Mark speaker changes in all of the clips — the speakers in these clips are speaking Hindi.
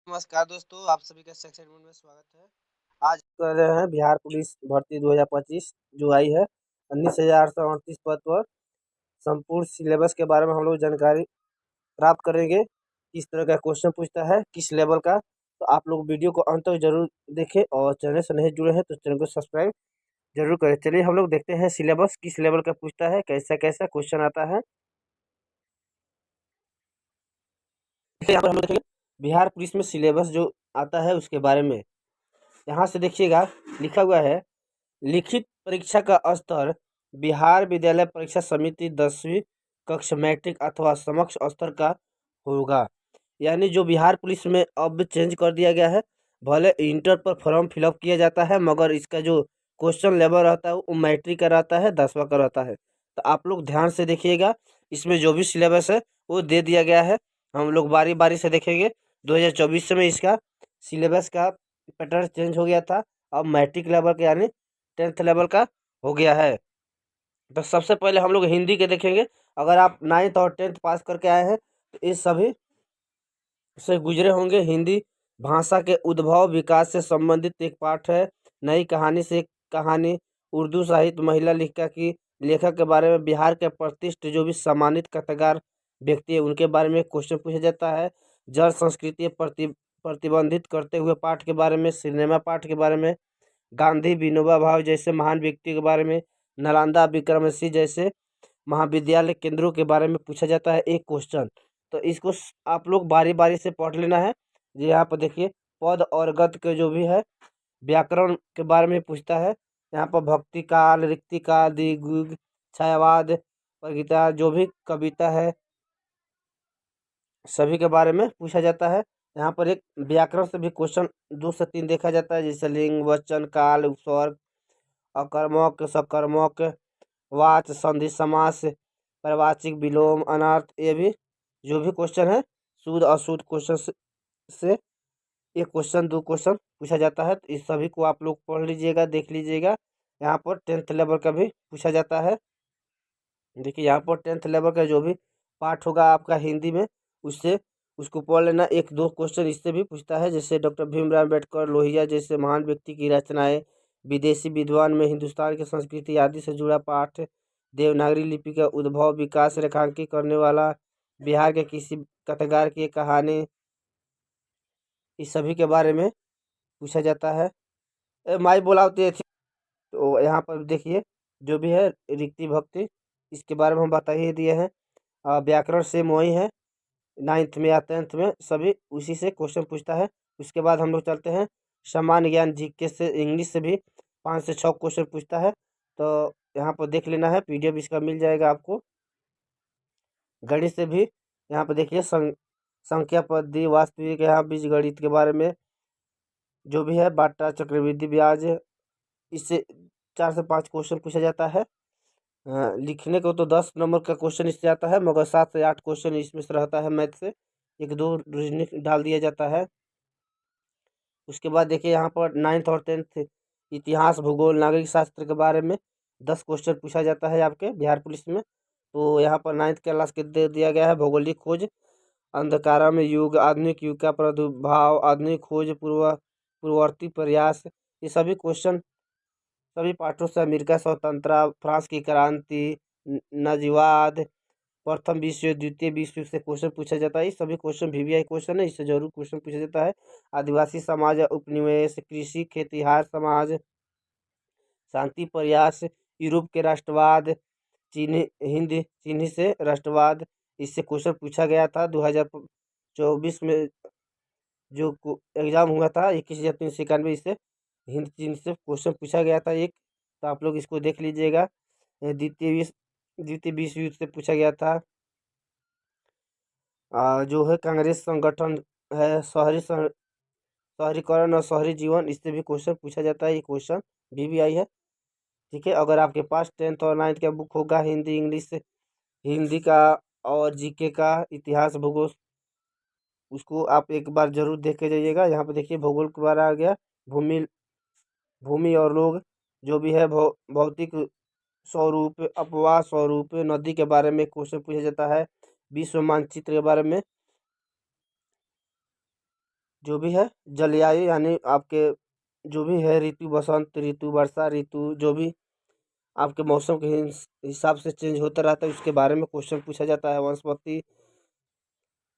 Speaker 1: नमस्कार दोस्तों, आप सभी का सेक्शन वन में स्वागत है। आज कर रहे हैं बिहार पुलिस भर्ती 2025 जो आई है 19,838 पद पर। संपूर्ण सिलेबस के बारे में हम लोग जानकारी प्राप्त करेंगे। किस तरह का क्वेश्चन पूछता है, किस लेवल का। तो आप लोग वीडियो को अंत तक जरूर देखें और चैनल से नहीं जुड़े हैं तो चैनल को सब्सक्राइब जरूर करें। चलिए हम लोग देखते हैं सिलेबस किस लेवल का पूछता है, कैसा कैसा क्वेश्चन आता है। यहाँ पर हम लोग देखेंगे बिहार पुलिस में सिलेबस जो आता है उसके बारे में। यहाँ से देखिएगा लिखा हुआ है, लिखित परीक्षा का स्तर बिहार विद्यालय परीक्षा समिति 10वीं कक्षा मैट्रिक अथवा समकक्ष स्तर का होगा। यानी जो बिहार पुलिस में अब चेंज कर दिया गया है, भले इंटर पर फॉर्म फिलअप किया जाता है मगर इसका जो क्वेश्चन लेवल रहता है वो मैट्रिक का रहता है, 10वां का रहता है। तो आप लोग ध्यान से देखिएगा, इसमें जो भी सिलेबस है वो दे दिया गया है। हम लोग बारी बारी से देखेंगे। 2024 में इसका सिलेबस का पैटर्न चेंज हो गया था, अब मैट्रिक लेवल का यानी 10th लेवल का हो गया है। तो सबसे पहले हम लोग हिंदी के देखेंगे। अगर आप 9th और 10th पास करके आए हैं तो इस सभी से गुजरे होंगे। हिंदी भाषा के उद्भव विकास से संबंधित एक पाठ है। नई कहानी से एक कहानी, उर्दू साहित्य, महिला लेखिका की लेखक के बारे में, बिहार के प्रतिष्ठित जो भी सम्मानित कथाकार व्यक्ति है उनके बारे में क्वेश्चन पूछा जाता है। जल संस्कृति प्रतिबंधित करते हुए पाठ के बारे में, सिनेमा पाठ के बारे में, गांधी विनोबा भावे जैसे महान व्यक्ति के बारे में, नालंदा विक्रमशिला जैसे महाविद्यालय केंद्रों के बारे में पूछा जाता है एक क्वेश्चन। तो इसको आप लोग बारी बारी से पढ़ लेना है। यहाँ पर देखिए पद और गद के जो भी है, व्याकरण के बारे में पूछता है। यहाँ पर भक्ति काल, रिक्ति काल, द्विगुण, छायावाद, प्रगीता जो भी कविता है सभी के बारे में पूछा जाता है। यहाँ पर एक व्याकरण से भी क्वेश्चन 2 से 3 देखा जाता है, जैसे लिंग, वचन, काल, उपसर्ग, अकर्मक, सकर्मक, वाच, संधि, समास, परिवाचिक, विलोम, अनर्थ, ये भी जो भी क्वेश्चन है शुद्ध अशुद्ध क्वेश्चन से एक क्वेश्चन 2 क्वेश्चन पूछा जाता है। तो इस सभी को आप लोग पढ़ लीजिएगा, देख लीजिएगा। यहाँ पर 10th लेवल का भी पूछा जाता है। देखिए यहाँ पर 10th लेवल का जो भी पाठ होगा आपका हिंदी में, उससे उसको पढ़ लेना। 1-2 क्वेश्चन इससे भी पूछता है, जैसे डॉक्टर भीमराव अम्बेडकर, लोहिया जैसे महान व्यक्ति की रचनाएं, विदेशी विद्वान में हिंदुस्तान की संस्कृति आदि से जुड़ा पाठ, देवनागरी लिपि का उद्भव विकास रेखांकित करने वाला, बिहार के किसी कथाकार की कहानी, इस सभी के बारे में पूछा जाता है। माई बोलावते थी। तो यहाँ पर देखिए जो भी है रिक्ति भक्ति, इसके बारे में हम बता ही दिए हैं। व्याकरण सेम वही है, 9th में या 10th में सभी उसी से क्वेश्चन पूछता है। उसके बाद हम लोग चलते हैं सामान्य ज्ञान जीके से, इंग्लिश से भी 5 से 6 क्वेश्चन पूछता है। तो यहाँ पर देख लेना है, PDF इसका मिल जाएगा आपको। गणित से भी यहाँ पर देखिए संख्या पद्धति, वास्तविक, यहाँ बीजगणित के बारे में जो भी है, बाटा, चक्रवृद्धि ब्याज, इससे 4 से 5 क्वेश्चन पूछा जाता है। लिखने को तो 10 नंबर का क्वेश्चन इससे आता है मगर 7 से 8 क्वेश्चन इसमें से रहता है मैथ से, 1-2 रीजनिंग डाल दिया जाता है। उसके बाद देखिए यहाँ पर 9th और 10th इतिहास, भूगोल, नागरिक शास्त्र के बारे में 10 क्वेश्चन पूछा जाता है आपके बिहार पुलिस में। तो यहाँ पर 9th क्लास के दे दिया गया है, भौगोलिक खोज, अंधकारा में युग, आधुनिक युग का प्रादुर्भाव, आधुनिक खोज, पूर्ववर्ती प्रयास, ये सभी क्वेश्चन सभी पाठों से, अमेरिका स्वतंत्रता, फ्रांस की क्रांति, नाजीवाद, प्रथम विश्व युद्ध, द्वितीय विश्व युद्ध से क्वेश्चन पूछा जाता है। ये सभी क्वेश्चन VVI क्वेश्चन है, इससे जरूर क्वेश्चन पूछा जाता है। आदिवासी समाज, उपनिवेश, कृषि, खेतिहार समाज, शांति प्रयास, यूरोप के राष्ट्रवाद, चीनी से राष्ट्रवाद, इससे क्वेश्चन पूछा गया था 2024 में जो एग्जाम हुआ था 21,391, इससे हिंद चीन से क्वेश्चन पूछा गया था एक। तो आप लोग इसको देख लीजिएगा। द्वितीय विश्व युद्ध से पूछा गया था। जो है कांग्रेस संगठन है, शहरीकरण और शहरी जीवन, इससे भी क्वेश्चन पूछा जाता है। ये क्वेश्चन VVI है, ठीक है। अगर आपके पास 10th और 9th का बुक होगा, हिंदी इंग्लिश हिंदी का और GK का, इतिहास भूगोल, उसको आप एक बार जरूर देख के जाइएगा। यहाँ पे देखिए भूगोल के बारे आ गया, भूमि भूमि और लोग जो भी है, भौतिक स्वरूप, अपवाह स्वरूप, नदी के बारे में क्वेश्चन पूछा जाता है। विश्व मानचित्र के बारे में जो भी है जलवायु यानी आपके जो भी है ऋतु, बसंत ऋतु, वर्षा ऋतु, जो भी आपके मौसम के हिसाब से चेंज होता रहता है, उसके बारे में क्वेश्चन पूछा जाता है। वनस्पति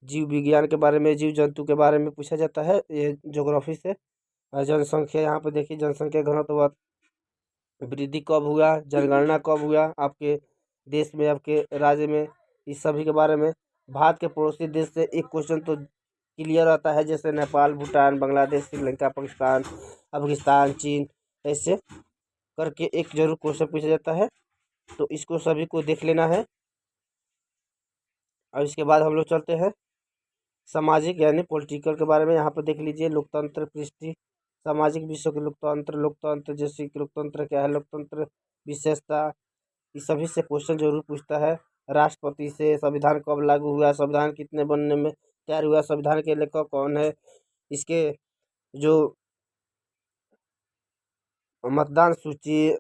Speaker 1: जीव विज्ञान के बारे में, जीव जंतु के बारे में पूछा जाता है ये ज्योग्राफी से। जनसंख्या, यहाँ पे देखिए जनसंख्या घनत्व, वृद्धि कब हुआ, जनगणना कब हुआ आपके देश में, आपके राज्य में, इस सभी के बारे में। भारत के पड़ोसी देश से एक क्वेश्चन तो क्लियर आता है, जैसे नेपाल, भूटान, बांग्लादेश, श्रीलंका, पाकिस्तान, अफगानिस्तान, चीन, ऐसे करके एक जरूर क्वेश्चन पूछा जाता है। तो इसको सभी को देख लेना है। और इसके बाद हम लोग चलते हैं सामाजिक यानी पॉलिटिकल के बारे में। यहाँ पर देख लीजिए लोकतंत्र पृष्ठि, सामाजिक विषय के लोकतंत्र, लोकतंत्र जैसे कि लोकतंत्र क्या है, लोकतंत्र विशेषता, इस सभी से क्वेश्चन जरूर पूछता है। राष्ट्रपति से संविधान कब लागू हुआ, संविधान कितने बनने में तैयार हुआ, संविधान के लेखक कौन है, इसके जो मतदान सूची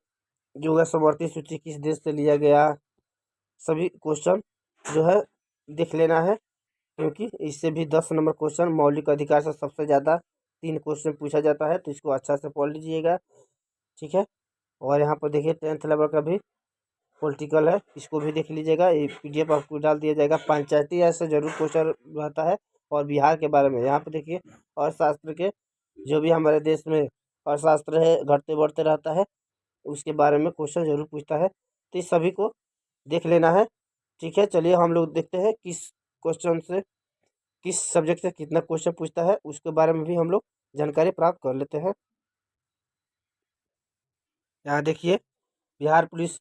Speaker 1: जो है समवर्ती सूची किस देश से लिया गया, सभी क्वेश्चन जो है देख लेना है, क्योंकि इससे भी 10 नंबर क्वेश्चन मौलिक अधिकार से सबसे ज़्यादा 3 क्वेश्चन पूछा जाता है। तो इसको अच्छा से पढ़ लीजिएगा, ठीक है। और यहाँ पर देखिए 10th लेवल का भी पॉलिटिकल है, इसको भी देख लीजिएगा। ये PDF आपको डाल दिया जाएगा। पंचायती राज से जरूर क्वेश्चन रहता है। और बिहार के बारे में यहाँ पे देखिए अर्थशास्त्र के, जो भी हमारे देश में अर्थशास्त्र है घटते बढ़ते रहता है, उसके बारे में क्वेश्चन जरूर पूछता है। तो इस सभी को देख लेना है, ठीक है। चलिए हम लोग देखते हैं किस क्वेश्चन से, किस सब्जेक्ट से कितना क्वेश्चन पूछता है, उसके बारे में भी हम लोग जानकारी प्राप्त कर लेते हैं। यहाँ देखिए बिहार पुलिस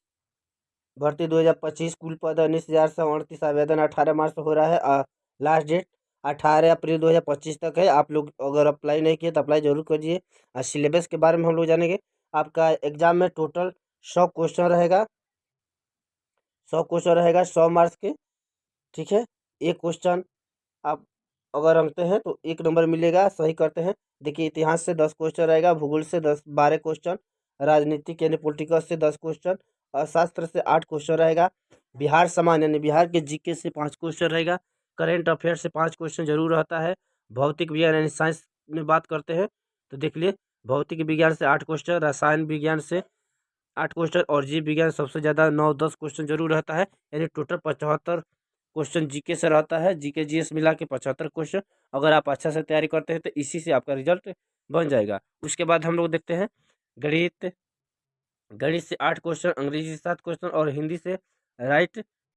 Speaker 1: भर्ती 2025 कुल पद 19,138 आवेदन 18 मार्च से हो रहा है। लास्ट डेट 18 अप्रैल 2025 तक है। आप लोग अगर अप्लाई नहीं किए तो अप्लाई जरूर करिए। सिलेबस के बारे में हम लोग जानेंगे। आपका एग्जाम में टोटल 100 क्वेश्चन रहेगा, 100 मार्क्स के, ठीक है। एक क्वेश्चन आप अगर रखते हैं तो 1 नंबर मिलेगा, सही करते हैं। देखिए इतिहास से 10 क्वेश्चन रहेगा, भूगोल से 12 क्वेश्चन, राजनीतिक यानी पॉलिटिकल से 10 क्वेश्चन, अर्थशास्त्र से 8 क्वेश्चन रहेगा, बिहार समान यानी बिहार के GK से 5 क्वेश्चन रहेगा, करेंट अफेयर से 5 क्वेश्चन जरूर रहता है। भौतिक विज्ञान यानी साइंस में बात करते हैं तो देख लिए भौतिक विज्ञान से 8 क्वेश्चन, रसायन विज्ञान से 8 क्वेश्चन, और जीव विज्ञान सबसे ज़्यादा 9-10 क्वेश्चन जरूर रहता है। यानी टोटल 75 क्वेश्चन GK से रहता है। GK GS मिला के 75 क्वेश्चन। अगर आप अच्छा से तैयारी करते हैं तो इसी से आपका रिजल्ट बन जाएगा। उसके बाद हम लोग देखते हैं गणित। गणित से 8 क्वेश्चन, अंग्रेजी से 7 क्वेश्चन और हिंदी से राइट